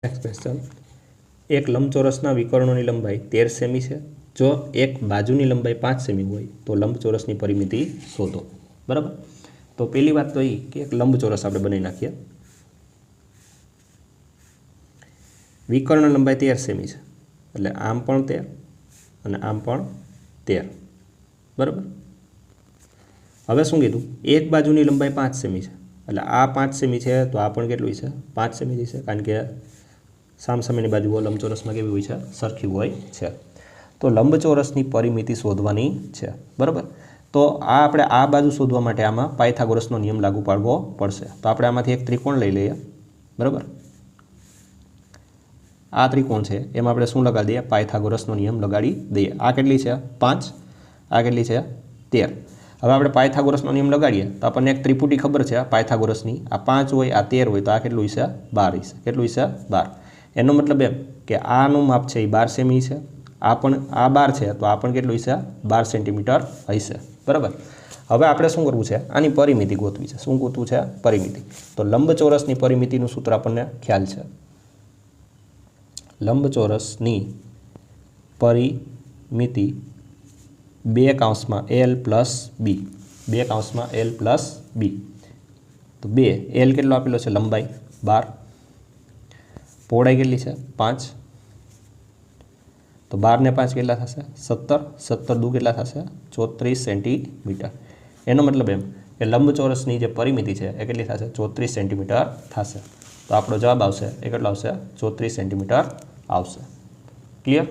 Next question, એક લંબચોરસના વિકર્ણોની લંબાઈ 13 semi છે. જો એક બાજુની લંબાઈ 5 સેમી હોય તો લંબચોરસની પરિમિતિ શોધો. બરાબર. તો પહેલી વાત તો એ કે એક લંબચોરસ આપણે બનાવી નાખીએ. વિકર્ણ લંબાઈ 13 સેમી છે, એટલે આમ પણ 13 અને આમ પણ 13. બરાબર. હવે શું કીધું, એક બાજુની લંબાઈ 5 સેમી છે, એટલે આ 5 સેમી છે તો આ પણ કેટલું છે, 5 સેમી છે, કારણ કે સામસામેની બાજુઓ લંબચોરસમાં કેવી હોય છે, સરખી હોય છે. તો લંબચોરસની પરિમિતિ શોધવાની છે. બરાબર. તો આપણે આ બાજુ શોધવા માટે આમાં પાયથાગોરસનો નિયમ લાગુ પાડવો પડશે. તો આપણે આમાંથી એક ત્રિકોણ લઈ લઈએ. બરાબર. આ ત્રિકોણ છે એમાં આપણે શું લગાડી દઈએ, પાયથાગોરસનો નિયમ લગાડી દઈએ. આ કેટલી છે, 5. આ કેટલી છે, 13. હવે આપણે પાયથાગોરસનો નિયમ લગાડીએ તો આપણને એક ત્રિપુટી ખબર છે પાયથાગોરસની. આ 5 હોય, આ 13 હોય, તો આ કેટલું હશે, 12 હશે. કેટલું હશે, 12. એનો મતલબ એમ કે આનું માપ છે એ 12 સેમી છે, આ પણ આ 12 છે તો આ પણ કેટલું હશે, 12 સેન્ટીમીટર હશે. બરાબર. હવે આપણે શું કરવું છે, આની પરિમિતિ ગોતવી છે. શું ગોતવું છે, પરિમિતિ. તો લંબચોરસની પરિમિતિનું સૂત્ર આપણને ખ્યાલ છે. લંબચોરસની પરિમિતિ 2 કૌંસમાં L પ્લસ B. 2 કૌંસમાં L પ્લસ B. તો 2 L કેટલો આપેલો છે, લંબાઈ 12, પહોળાઈ કેટલી છે, 5. તો 12 ને 5 કેટલા થશે, 17. 17 દુ કેટલા થશે, 34 સેન્ટીમીટર. એનો મતલબ એમ કે લંબચોરસની જે પરિમિતિ છે એ કેટલી થશે, 34 સેન્ટીમીટર થશે. તો આપણો જવાબ આવશે એ કેટલો આવશે, 34 સેન્ટીમીટર આવશે. ક્લિયર.